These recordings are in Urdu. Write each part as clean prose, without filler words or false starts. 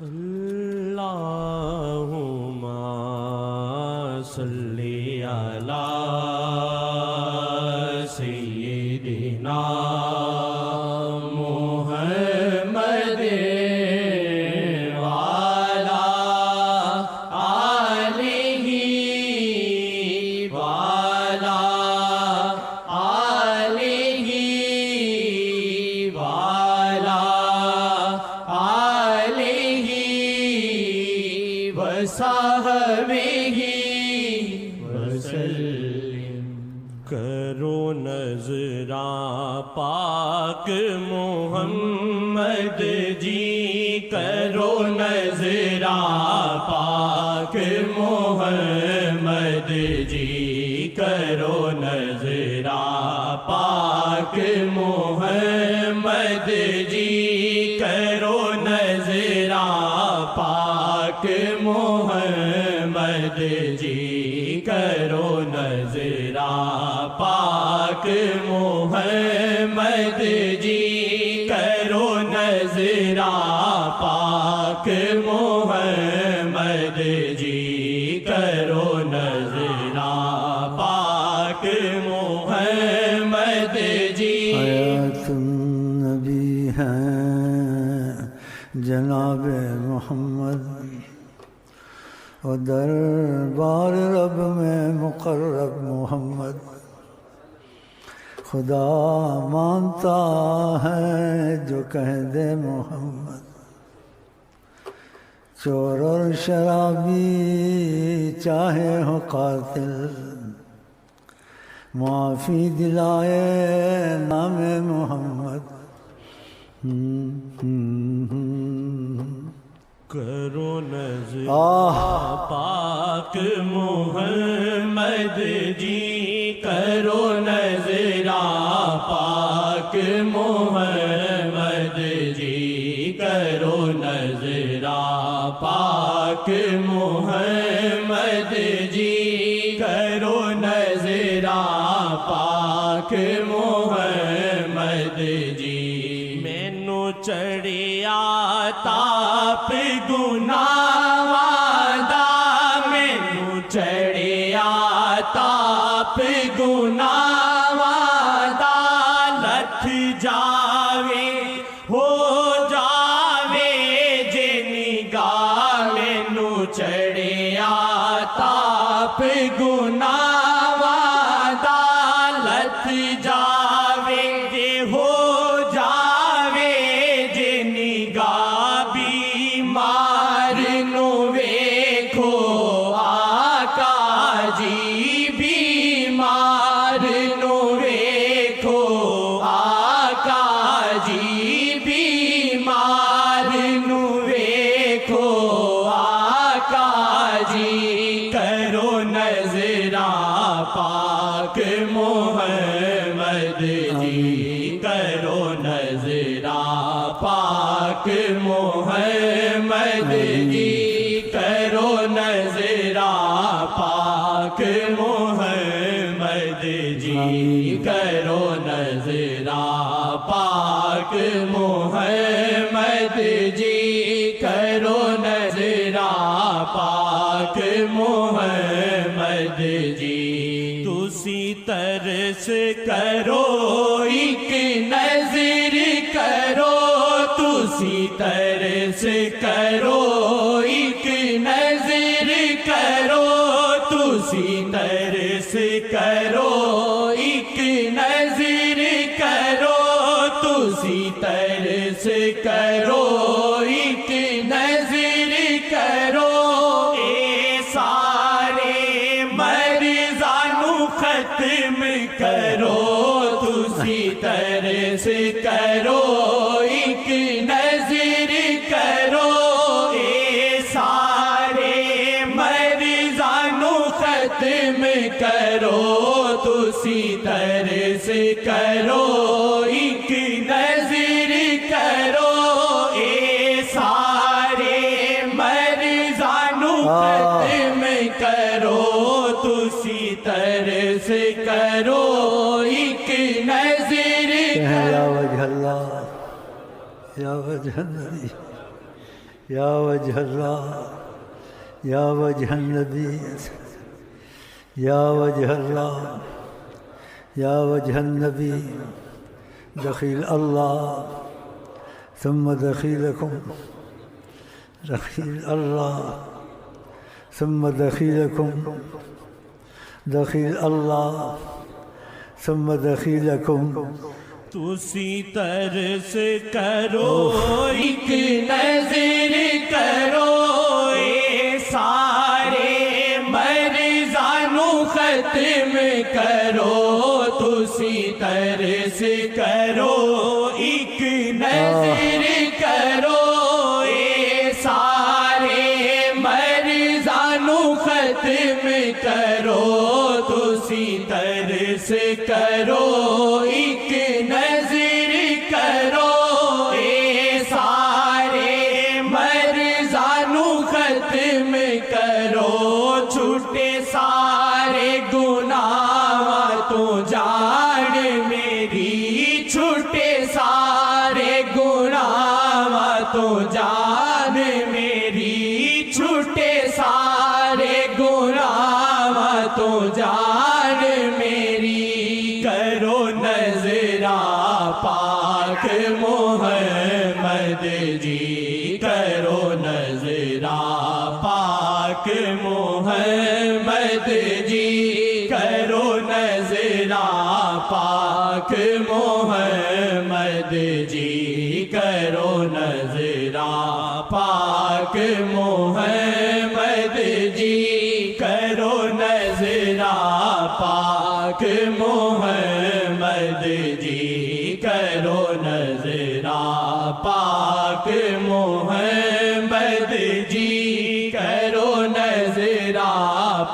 اللہم صلی علی سیدنا محمد وعلی آلہ وعلی آلہ وعلی آلہ وصحبہ وسلم۔ کرو نظراں پاک محمد جی، کرو نظراں پاک محمد جی، کرو نظراں پاک محمد جی، کرو نظراں پاک محمد جی، کرو نظراں پاک محمد جی، کرو نظراں پاک محمد جی، کرو نظراں پاک محمد جی۔ حیات النبی ہیں جناب محمد، و دربار رب میں مقرب محمد، خدا مانتا ہے جو کہہ دے محمد، چور اور شرابی چاہے ہو قاتل، معافی دلائے نام محمد۔ کرو نظراں پاک محمد جی، کرو نظراں پاک محمد جی، کرو نظراں پاک محمد جی، کرو نظراں پاک محمد جی۔ مینوں چڑھیا تاپ گناہ دا، مینوں چڑھیا تاپ گناہ دا، لتھ جاوے ہو جاوے جے نگاہ، مینوں چڑھیا تاپ گناہ دا، لتھ جاوے جے ہو جاوے جے نگاہ، بیمار نو ویکھو آقا جی، بیمار نو ویکھو آقا جی، بیمار نو ویکھو آقا جی، کرو نظراں پاک محمد جی، کرو نظراں پاک محمد جی، کرو نظراں پاک محمد جی، کرو نظراں پاک محمد جی، کرو نظراں پاک محمد جی۔ تسی ترس کرو ایک نظر کرو، تسی ترس کرو ایک نظر کرو، تسی ترس کرو ایک نظر کرو، تسی ترس کرو ایک نظر کرو، اے سارے مرضانو ختم کرو، تسی ترس کرو ایک نظر کرو، اے سارے مرضانو ختم کرو، تسی ترس کرو ایک نظر کرو، اے سارے مرضانو ختم کرو، تسی ترس کرو ایک نظر کرو۔ یا وجہ اللہ یا وجہ النبی یا وجہ اللہ یا وجہ النبی یا وجہ اللہ یا وجہ النبی دخیل اللہ ثم دخیلکم دخیل اللہ ثم دخیلکم دخیل اللہ ثم دخیلکم تسی ترس کرو ایک نظر کرو اے سارے مرزانو ختم کرو تسی ترس کرو ایک نظر کرو اے سارے مرزانو ختم کرو تسی ترس کرو ایک نظر کرو اے سارے مرزانو ختم کرو چھوٹے سارے گناہ تو جان میری چھوٹے سارے گناہ تو جان میری چھوٹے سارے گناہ تو جان میری کرو نظرہ پاک محمد جی کرو نظرہ پاک محمد جی کرو نظرہ پاک محمد جی کرو نظرہ پاک محمد جی کرو نظرہ پاک محمد جی کرو نظرہ پاک محمد جی کرو نظرہ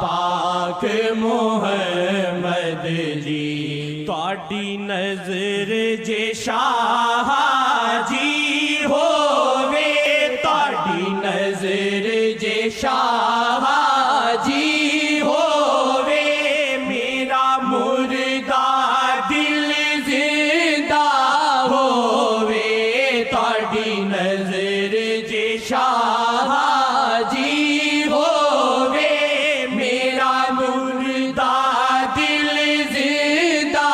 پاک محمد جی تواڈی نظر جے شاہ جی ہووے تواڈی نظر جے شاہ جی ہووے میرا مردہ دل زندہ ہووے تواڈی نظر جے شاہ جی ہووے میرا مردہ دل زندہ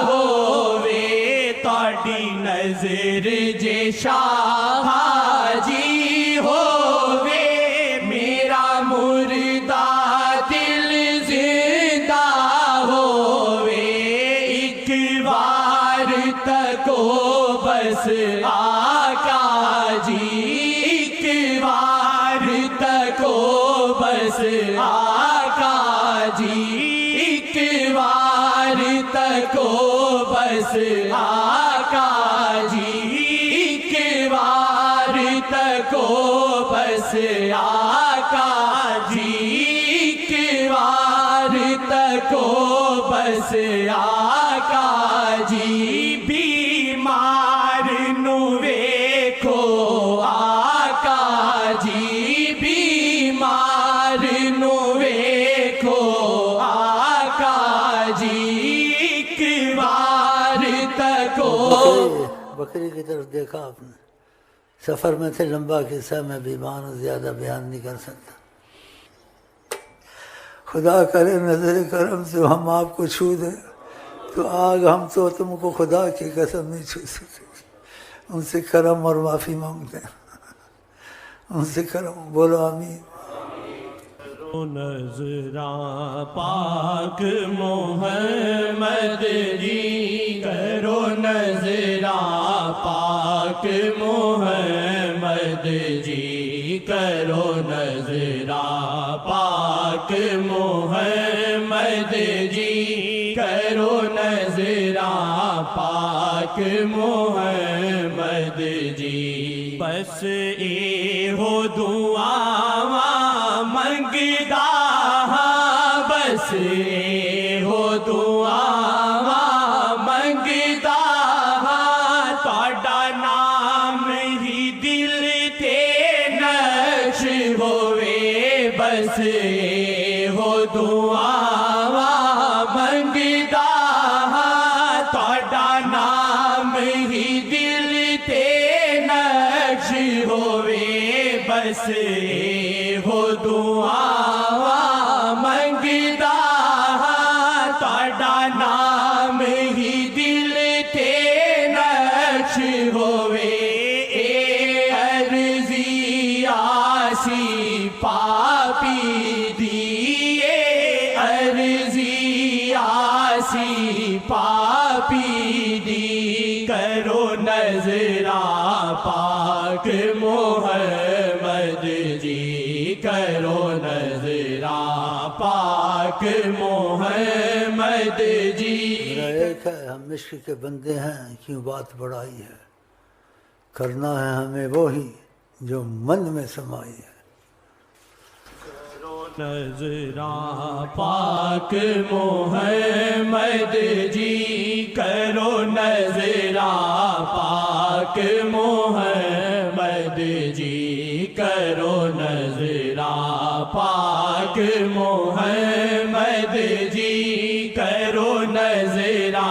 ہووے تواڈی نظر جے شاہ جی ہووے میرا مردہ دل زندہ ہووے ایک بار تکو بس آقا جی ایک بار تکو بس آقا جی ایک بار تکو بس آقا جی ایک بار تکو بس آقا جی ایک بار تکو بس آقا جی بیمار نو ویکھو آقا جی بیمار نو ویکھو آقا جی ایک بار تکو بکری کی طرف دیکھا آپ نے سفر میں تھے لمبا قصہ میں بیمار ہوں زیادہ بیان نہیں کر سکتا خدا کرے نظر کرم سے ہم آپ کو چھو دیں تو آگ ہم تو تم کو خدا کی قسم نہیں چھو سکتے ان سے کرم اور معافی مانگتے ہیں ان سے کرم بولو آمین کرو نظرہ پاک محمد جی کرو نظرہ پاک محمد جی کرو نظرہ پاک محمد جی کرو نظرہ پاک محمد جی بس اے ہو دعا منگدا بس اے ہو دعا منگدا تہاڈا نام ہی دل تے نقش ہووے بس اے ہو دعا منگدا تہاڈا نام ہی دل تے نقش ہووے بس ہو دعا منگدا تہاڈا نام ہی دل تے نقش ہوئے اے عرضی آسی پاپی دیے عرضی آسی پاپی دی کرو نظرہ پاک محمد جی کرو نظرہ پاک محمد جی میرا ایک ہے ہم عشق کے بندے ہیں کیوں بات بڑھائی ہے کرنا ہے ہمیں وہی جو من میں سمائی ہے نظرہ پاک محمد جی کرو نظرہ پاک محمد جی کرو نظرہ پاک محمد جی کرو نظرہ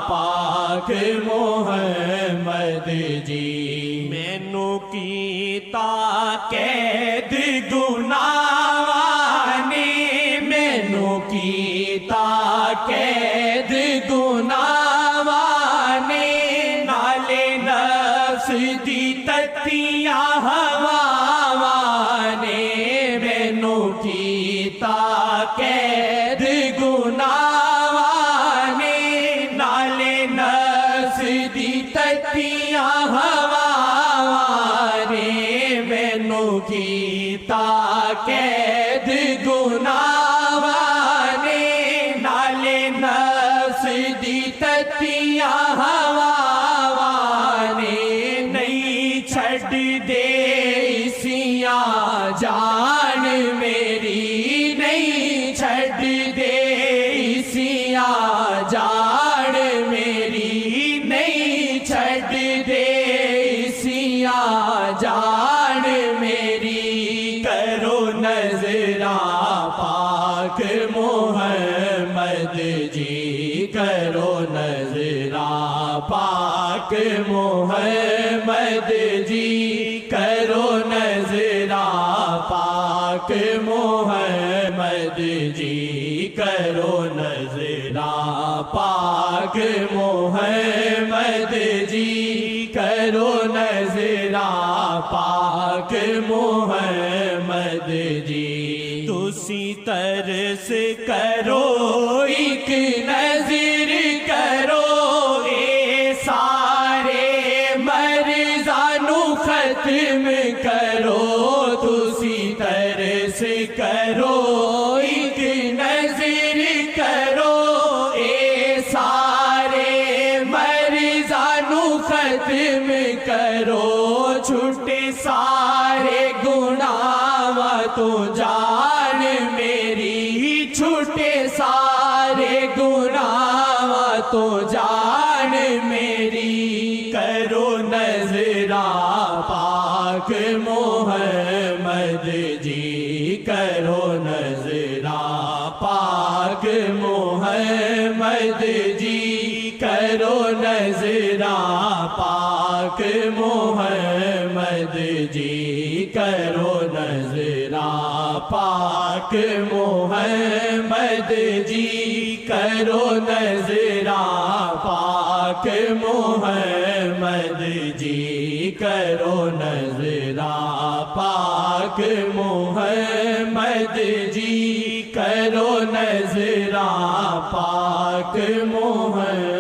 پاک محمد جی مینو کیتا قید گناہ مینو کیتا قید گناہ نالے نفس دی تتیاں ہواواں نے مینو کیتا قید گناہ نالے نفس دی تتیاں ہواواں نے مینو کیتا قید گناہ نالے نفس دی تتیاں ہواواں نے نہیں چھڈ دے اسیاں جان میری نہیں چھڈ دے اسیاں جان میری نہیں چھڈ دے اسیاں جان میری کرو نظرہ پاک محمد جی کرو نظرہ پاک محمد جی کرو نظرہ پاک محمد جی کرو نظرہ پاک محمد جی کرو نظرہ پاک محمد جی تسی ترس کرو ایک نظر کرو اے سارے مرزانو ختم کرو تسی ترس کرو ایک نظر کرو اے سارے مرزانو ختم کرو چھٹے سارے گناہ تو جان میری چھٹے سارے گناہ تو جان میری کرو نظرہ پاک محمد جی کرو نظرہ پاک محمد جی کرو نظرہ پاک محمد جی کرو نظرہ پاک محمد جی کرو نظرہ پاک محمد جی کرو نظرہ پاک محمد جی کرو نظرہ پاک محمد